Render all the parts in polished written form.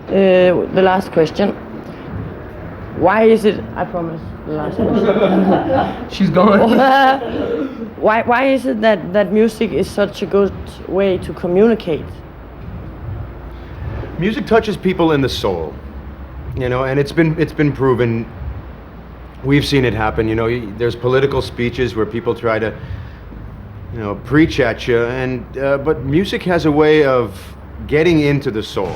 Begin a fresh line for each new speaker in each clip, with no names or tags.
The last question. Why is it? I promise. The last question.
She's gone.
Why is it that music is such a good way to communicate?
Music touches people in the soul, you know, and it's been proven. We've seen it happen. You know, there's political speeches where people try to, you know, preach at you, and but music has a way of getting into the soul.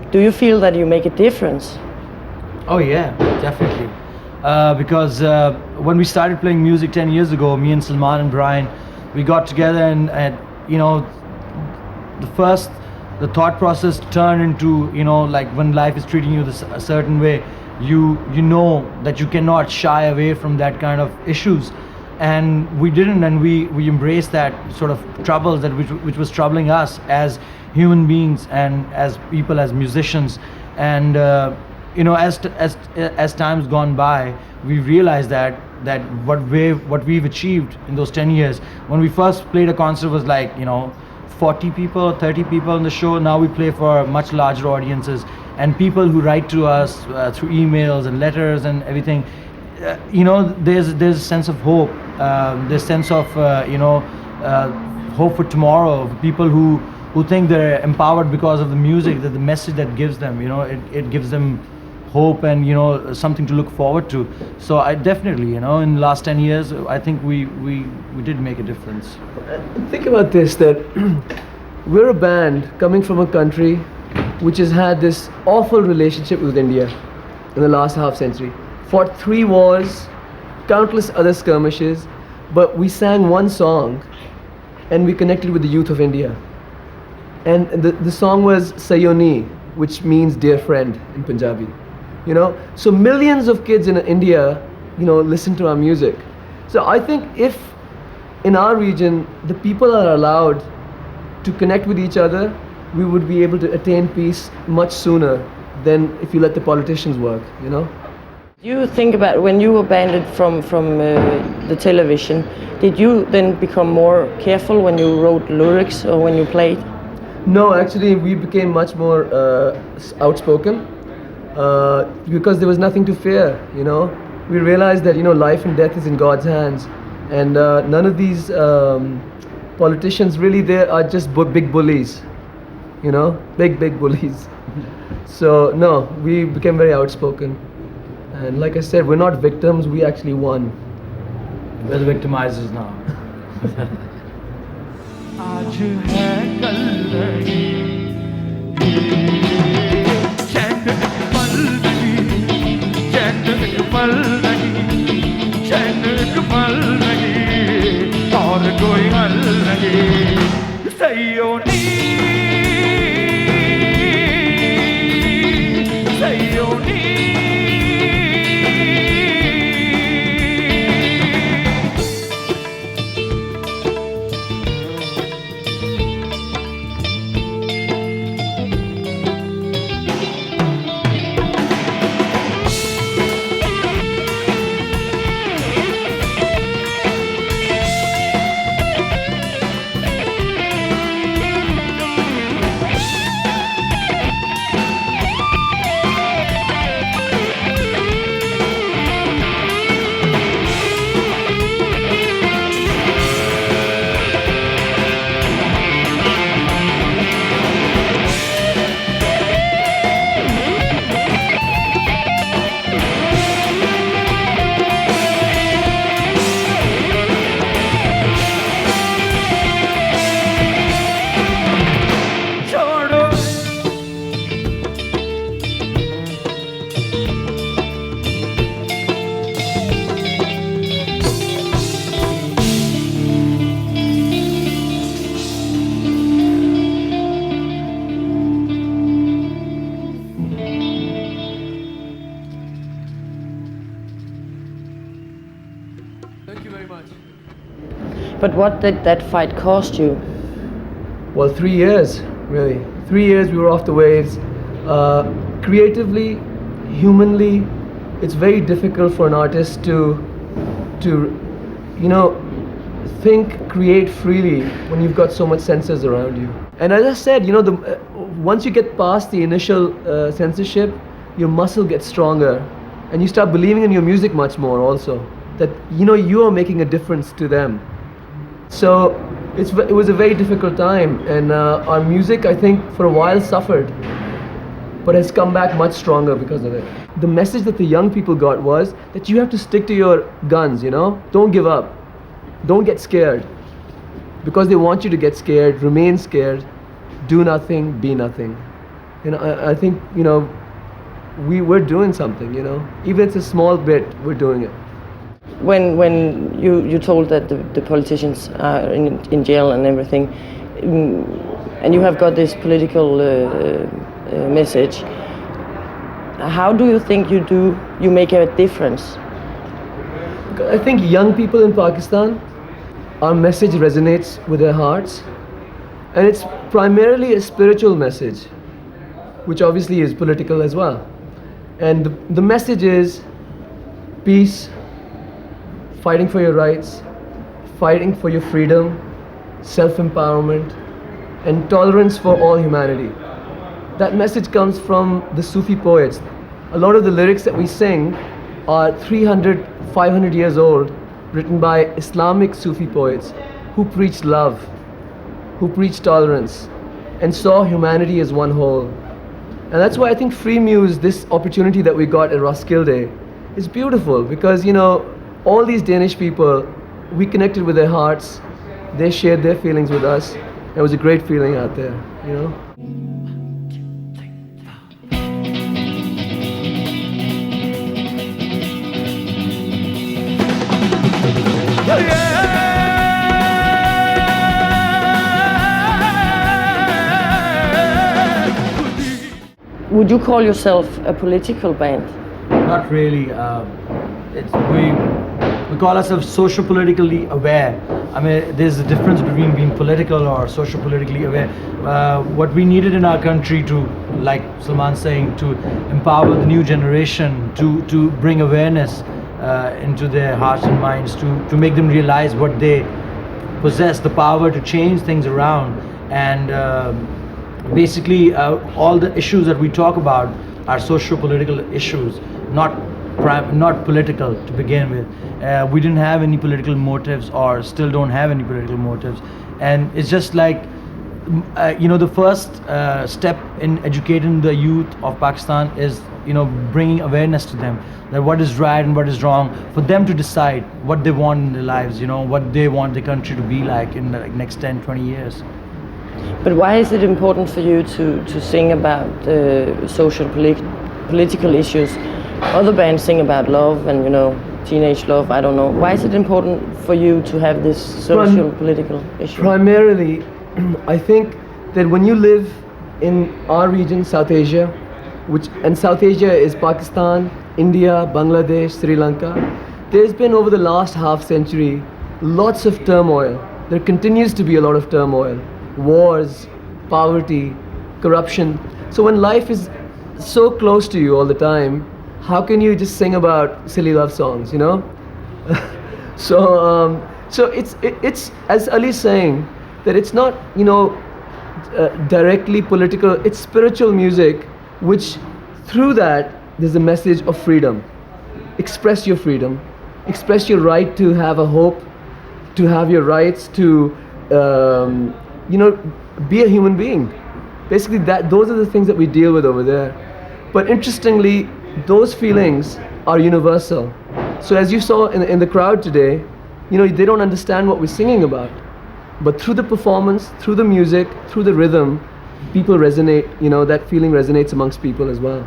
Do you feel that you make a difference?
Oh yeah, definitely. Because when we started playing music 10 years ago, me and Salman and Brian, we got together and you know, the thought process turned into, you know, like when life is treating you a certain way, you know that you cannot shy away from that kind of issues. and we didn't, and we embraced that sort of troubles that which was troubling us as human beings and as people, as musicians. And you know, as time's gone by, we realized that what we've achieved in those 10 years. When we first played a concert was like, you know, 40 people or 30 people on the show. Now we play for much larger audiences, and people who write to us through emails and letters and everything. You know, there's a sense of hope, there's sense of hope for tomorrow. People who think they're empowered because of the music, that the message that gives them, you know, it gives them hope and, you know, something to look forward to. So I definitely, you know, in the last 10 years, I think we did make a difference.
Think about this, that we're a band coming from a country which has had this awful relationship with India in the last half century. Fought 3 wars, countless other skirmishes, but we sang one song and we connected with the youth of India. And the song was Sayoni, which means dear friend in Punjabi. You know, so millions of kids in India, you know, listen to our music. So I think if in our region the people are allowed to connect with each other, we would be able to attain peace much sooner than if you let the politicians work, you know.
Do you think about when you were banned from the television, did you then become more careful when you wrote lyrics or when you played?
No, actually we became much more outspoken because there was nothing to fear, you know. We realized that, you know, life and death is in God's hands, and none of these politicians really, they are just big bullies, you know, big bullies. So no, we became very outspoken. And like I said, we're not victims, we actually won.
We're the victimizers now. आज है कल नहीं, चैन एक पल नहीं, चैन एक पल नहीं, चैन एक पल नहीं, और कोई हल नहीं। Sayoni, Sayoni.
Thank you very much.
But what did that fight cost you?
Well, 3 years, really. 3 years we were off the waves. Creatively, humanly, it's very difficult for an artist to you know, think, create freely when you've got so much censors around you. And as I said, you know, once you get past the initial censorship, your muscle gets stronger, and you start believing in your music much more also. That, you know, you are making a difference to them. So it was a very difficult time, and our music, I think, for a while suffered, but has come back much stronger because of it. The message that the young people got was that you have to stick to your guns, you know? Don't give up. Don't get scared. Because they want you to get scared, remain scared, do nothing, be nothing. You know, I think, you know, we're doing something, you know? Even if it's a small bit, we're doing it.
When you told that the politicians are in jail and everything, and you have got this political message, how do you think you make a difference?
I think young people in Pakistan, our message resonates with their hearts, and it's primarily a spiritual message, which obviously is political as well. And the message is peace, fighting for your rights, fighting for your freedom, self-empowerment, and tolerance for all humanity. That message comes from the Sufi poets. A lot of the lyrics that we sing are 300, 500 years old, written by Islamic Sufi poets who preached love, who preached tolerance, and saw humanity as one whole. And that's why I think Free Muse, this opportunity that we got at Roskilde, is beautiful because, you know, all these Danish people, we connected with their hearts, they shared their feelings with us. It was a great feeling out there, you know.
Would you call yourself a political band?
Not really. We call ourselves socio-politically aware. I mean, there's a difference between being political or socio-politically aware. What we needed in our country to, like Salman's saying, to empower the new generation, to bring awareness into their hearts and minds, to make them realize what they possess, the power to change things around. And basically, all the issues that we talk about are socio-political issues, not political to begin with. We didn't have any political motives, or still don't have any political motives, and it's just like the first step in educating the youth of Pakistan is bringing awareness to them that what is right and what is wrong, for them to decide what they want in their lives, what they want the country to be like in the next 10-20 years.
But why is it important for you to sing about political issues? Other bands sing about love and teenage love, I don't know. Why is it important for you to have this social political issue?
Primarily, I think that when you live in our region, South Asia, and South Asia is Pakistan, India, Bangladesh, Sri Lanka, there's been over the last half century lots of turmoil. There continues to be a lot of turmoil. Wars, poverty, corruption. So when life is so close to you all the time, how can you just sing about silly love songs, So it's as Ali's saying, that it's not directly political. It's spiritual music, which through that there's a message of freedom. Express your freedom. Express your right to have a hope, to have your rights to be a human being. Basically, those are the things that we deal with over there. But interestingly, those feelings are universal. So as you saw in the crowd today, they don't understand what we're singing about. But through the performance, through the music, through the rhythm, people resonate, that feeling resonates amongst people as well.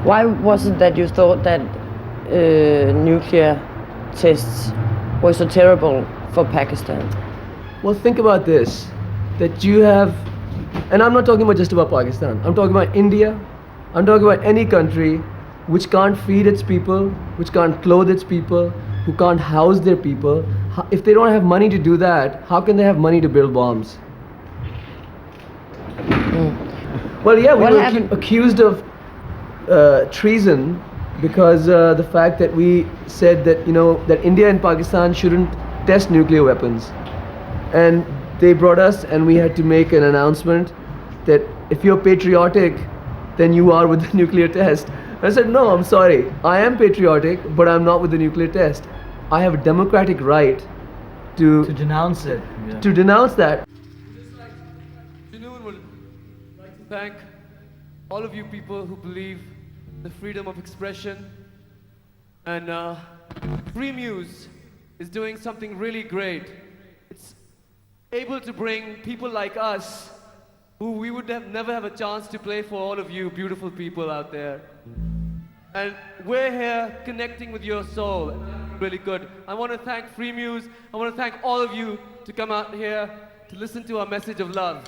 Why was it that you thought that nuclear tests were so terrible for Pakistan?
Well, think about this, that you have, and I'm not talking about just about Pakistan, I'm talking about India, I'm talking about any country which can't feed its people, which can't clothe its people, who can't house their people. If they don't have money to do that, how can they have money to build bombs? Well, yeah, we were accused of treason because the fact that we said that that India and Pakistan shouldn't test nuclear weapons, and they brought us and we had to make an announcement that if you're patriotic, then you are with the nuclear test. And I said, no, I'm sorry, I am patriotic, but I'm not with the nuclear test. I have a democratic right to
denounce it. Yeah.
To denounce that.
Just like Junoon would like to thank all of you people who believe the freedom of expression. And Free Muse is doing something really great. It's able to bring people like us, who we would never have a chance to play for all of you beautiful people out there. And we're here connecting with your soul. Really good. I want to thank Free Muse. I want to thank all of you to come out here to listen to our message of love.